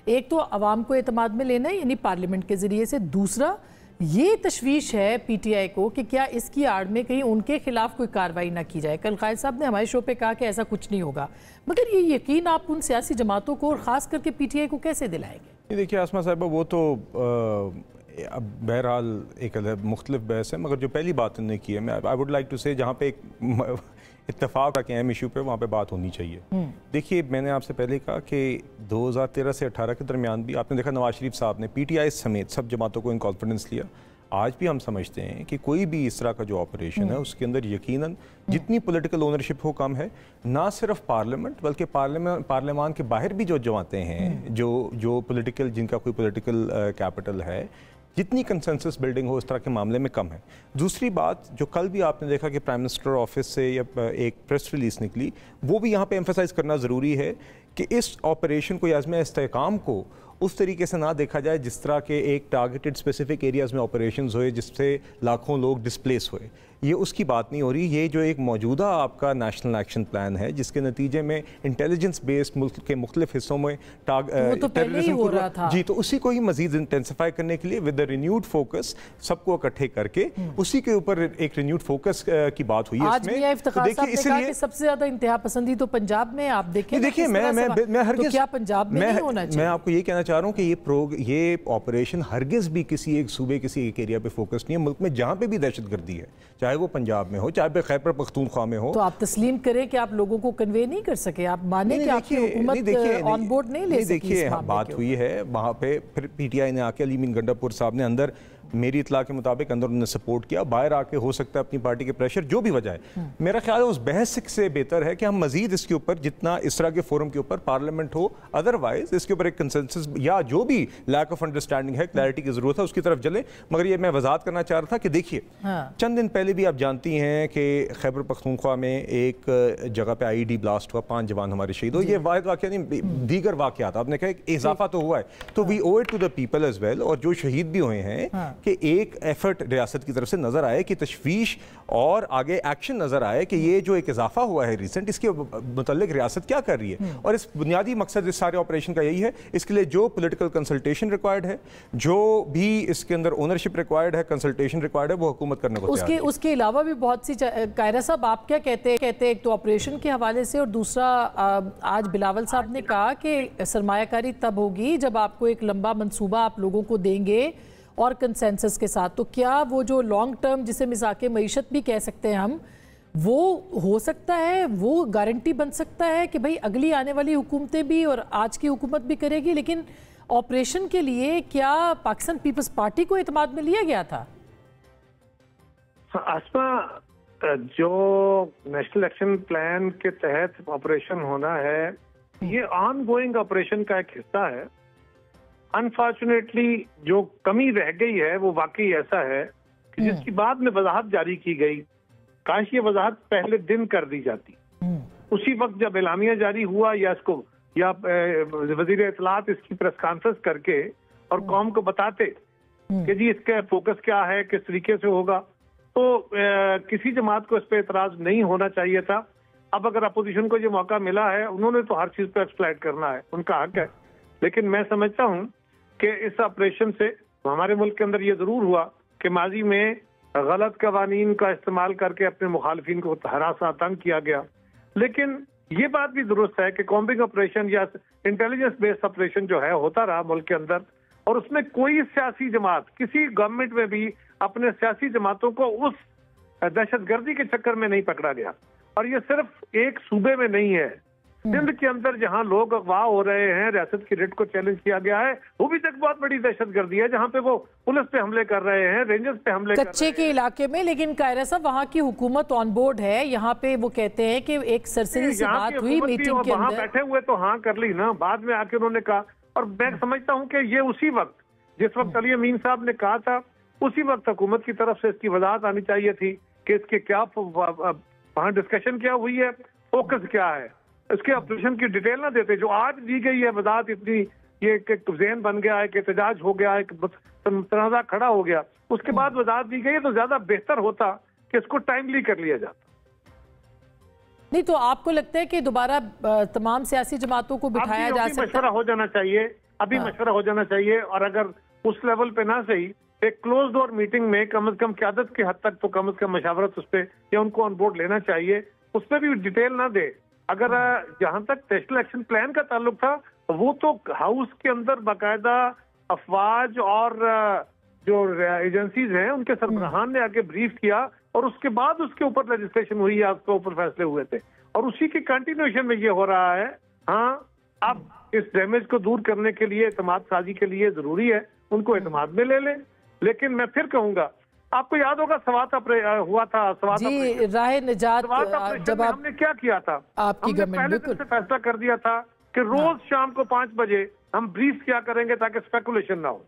एक तो अवाम को एतमाद में लेना है यानी पार्लियामेंट के जरिए से, दूसरा ये तशवीश है पीटीआई को कि क्या इसकी आड़ में कहीं उनके खिलाफ कोई कार्रवाई ना की जाए। कल कायद साहब ने हमारे शो पे कहा कि ऐसा कुछ नहीं होगा, मगर ये यकीन आप उन सियासी जमातों को और ख़ास करके पीटीआई को कैसे दिलाएंगे? देखिए आसमा साहिबा, वो तो अब बहरहाल एक अलग मुख्तलिफ बहस है, मगर जो पहली बात उन्होंने की है, मैं आई वुड लाइक टू से जहाँ पे एक इत्तेफाक है कि अहम इशू पे वहाँ पे बात होनी चाहिए। देखिए मैंने आपसे पहले कहा कि 2013 से 18 के दरमियान भी आपने देखा नवाज शरीफ साहब ने पीटीआई समेत सब जमातों को इन कॉन्फिडेंस लिया। आज भी हम समझते हैं कि कोई भी इस तरह का जो ऑपरेशन है उसके अंदर यकीनन जितनी पॉलिटिकल ओनरशिप हो कम है, ना सिर्फ पार्लियामेंट बल्कि पार्लियामान के बाहर भी जो जमातें हैं, जो पॉलिटिकल जिनका कोई पॉलिटिकल कैपिटल है, जितनी कंसेंसस बिल्डिंग हो इस तरह के मामले में कम है। दूसरी बात जो कल भी आपने देखा कि प्राइम मिनिस्टर ऑफिस से या एक प्रेस रिलीज निकली, वो भी यहाँ पे एम्फेसाइज करना ज़रूरी है कि इस ऑपरेशन को या इसमें इस्तेहकाम को उस तरीके से ना देखा जाए जिस तरह के एक टारगेटेड स्पेसिफिक एरियाज़ में ऑपरेशंस हुए जिससे लाखों लोग डिस्प्लेस हुए। ये उसकी बात नहीं हो रही। ये जो एक मौजूदा आपका नेशनल एक्शन प्लान है जिसके नतीजे में इंटेलिजेंस बेस्ड मुल्क के मुख्तलिफ हिस्सों में टेररिज्म हो रहा था, जी, तो उसी को ही मजीद इंटेंसिफाई करने के लिए विद द रिन्यूड फोकस सबको इकट्ठे करके उसी के ऊपर एक रिन्यूड फोकस की बात हुई है इसमें। तो देखिए इसलिए सबसे ज्यादा इंतहा पसंदी तो पंजाब में आप देखें। देखिए मैं हरगिज़ क्या पंजाब में नहीं होना चाहिए? मैं आपको ये कहना चाह रहा हूँ कि ये ऑपरेशन हरगिज़ भी किसी एक सूबे किसी एक एरिया पे फोकस नहीं है। मुल्क में जहाँ पे भी दहशतगर्दी है, चाहे वो पंजाब में हो चाहे खैबर पख्तूनख्वा में हो, तो आप तस्लीम करें कि आप लोगों को कन्वे नहीं कर सके, आप माने कि आपकी हुकूमत ऑन बोर्ड नहीं ले सकी। देखिए बात हुई है वहाँ पे, फिर पीटीआई ने आके अली मीन गंडापुर साहब ने अंदर मेरी इतला के मुताबिक अंदर उन्होंने सपोर्ट किया, बाहर आके हो सकता है अपनी पार्टी के प्रेशर जो भी वजह है। मेरा ख्याल है उस बहस से बेहतर है कि हम मजीद इसके ऊपर जितना इस तरह के फोरम के ऊपर पार्लियामेंट हो, अदरवाइज इसके ऊपर एक कंसेंसस या जो भी लैक ऑफ अंडरस्टैंडिंग है, क्लैरिटी की जरूरत है, उसकी तरफ चले। मगर ये मैं वजाहत करना चाह रहा था कि देखिए चंद दिन पहले भी आप जानती हैं कि खैबर पख्तूनख्वा में एक जगह पे आईईडी ब्लास्ट हुआ, 5 जवान हमारे शहीद हो। ये वाहिद वाकया नहीं, दीगर वाकयात आपने कहा इजाफा तो हुआ है, तो we owe it to the people as well. और जो शहीद भी हुए हैं कि एक एफर्ट रियासत की तरफ से नजर आए कि तशवीश और आगे एक्शन नजर आए कि ये जो एक इजाफा हुआ है रिसेंट, इसके मुतालिक रियासत क्या कर रही है। और इस बुनियादी मकसद इस सारे ऑपरेशन का यही है। इसके लिए जो पॉलिटिकल कंसल्टेशन रिक्वायर्ड है, जो भी इसके अंदर ओनरशिप रिक्वायर्ड है, कंसल्टेशन रिक्वायर्ड है, वो हुकूमत करने को तैयार है। उसके अलावा भी बहुत सी कायरा साहब आप क्या कहते हैं एक तो ऑपरेशन के हवाले से, और दूसरा आज बिलावल साहब ने कहा कि सरमायाकारी तब होगी जब आपको एक लंबा मंसूबा आप लोगों को देंगे और कंसेंसस के साथ। तो क्या वो जो लॉन्ग टर्म जिसे मिसाके मईशत भी कह सकते हैं हम, वो हो सकता है, वो गारंटी बन सकता है कि भाई अगली आने वाली हुकूमतें भी और आज की हुकूमत भी करेगी, लेकिन ऑपरेशन के लिए क्या पाकिस्तान पीपल्स पार्टी को एतमाद में लिया गया था? आसमा, जो नेशनल एक्शन प्लान के तहत ऑपरेशन होना है, ये ऑन गोइंग ऑपरेशन का एक हिस्सा है। अनफॉर्चुनेटली जो कमी रह गई है वो वाकई ऐसा है कि जिसकी बाद में वजाहत जारी की गई, काश ये वजाहत पहले दिन कर दी जाती। उसी वक्त जब एलामिया जारी हुआ या इसको या वजीर इत्तलात इसकी प्रेस कॉन्फ्रेंस करके और कौम को बताते कि जी इसका फोकस क्या है, किस तरीके से होगा, तो किसी जमात को इस पर एतराज नहीं होना चाहिए था। अब अगर अपोजिशन को ये मौका मिला है, उन्होंने तो हर चीज पर एक्सप्लॉइट करना है, उनका हक है। लेकिन मैं समझता हूँ कि इस ऑपरेशन से हमारे मुल्क के अंदर ये जरूर हुआ कि माजी में गलत कवानीन का इस्तेमाल करके अपने मुखालफिन को हरासा तंग किया गया। लेकिन ये बात भी दुरुस्त है कि कॉम्बिंग ऑपरेशन या इंटेलिजेंस बेस्ड ऑपरेशन जो है होता रहा मुल्क के अंदर, और उसमें कोई सियासी जमात किसी गवर्नमेंट में भी अपने सियासी जमातों को उस दहशतगर्दी के चक्कर में नहीं पकड़ा गया। और ये सिर्फ एक सूबे में नहीं है, सिंध के अंदर जहां लोग अगवा हो रहे हैं, रियासत की रेट को चैलेंज किया गया है, वो भी तक बहुत बड़ी दहशतगर्दी है, जहां पे वो पुलिस पे हमले कर रहे हैं, रेंजर्स पे हमले कर रहे हैं कच्चे के इलाके में। लेकिन कायरा साहब, वहां की हुकूमत ऑन बोर्ड है, यहाँ पे वो कहते हैं कि एक सरसरी से बात हुई मीटिंग के अंदर, बैठे हुए तो हाँ कर ली ना, बाद में आके उन्होंने कहा। और मैं समझता हूँ कि ये उसी वक्त जिस वक्त अली अमीन साहब ने कहा था, उसी वक्त हुकूमत की तरफ से इसकी वजाहत आनी चाहिए थी कि इसके क्या वहाँ डिस्कशन क्या हुई है, फोकस क्या है, इसके ऑपरेशन की डिटेल ना देते। जो आज दी गई है वजाहत, इतनी ये ज़हन बन गया है कि एहतजाज हो गया है, तनाज़ा खड़ा हो गया, उसके बाद वजाहत दी गई है, तो ज्यादा बेहतर होता कि इसको टाइमली कर लिया जाता। नहीं तो आपको लगता है कि दोबारा तमाम सियासी जमातों को बिठाया जा सकता है? मशवरा हो जाना चाहिए। अभी मशवरा हो जाना चाहिए, और अगर उस लेवल पे ना सही, एक क्लोज डोर मीटिंग में कम से कम क़यादत के हद तक तो कम से कम मशावरत उस पर या उनको ऑन बोर्ड लेना चाहिए, उस पर भी डिटेल ना दे। अगर जहां तक नेशनल एक्शन प्लान का ताल्लुक था, वो तो हाउस के अंदर बाकायदा अफवाज और जो एजेंसीज हैं उनके सरबराहान ने आके ब्रीफ किया, और उसके बाद उसके ऊपर लेजिस्लेशन हुई या उसके ऊपर फैसले हुए थे, और उसी की कंटिन्यूएशन में ये हो रहा है। हाँ, अब इस डैमेज को दूर करने के लिए, एतमाद साजी के लिए जरूरी है उनको एतमाद में ले लें। लेकिन मैं फिर कहूंगा, आपको याद होगा स्वात हुआ था, जी, राह निजात जब हमने क्या किया था, आपकी गवर्नमेंट पहले दिन से फैसला कर दिया था कि रोज शाम को 5 बजे हम ब्रीफ क्या करेंगे ताकि स्पेकुलेशन ना हो।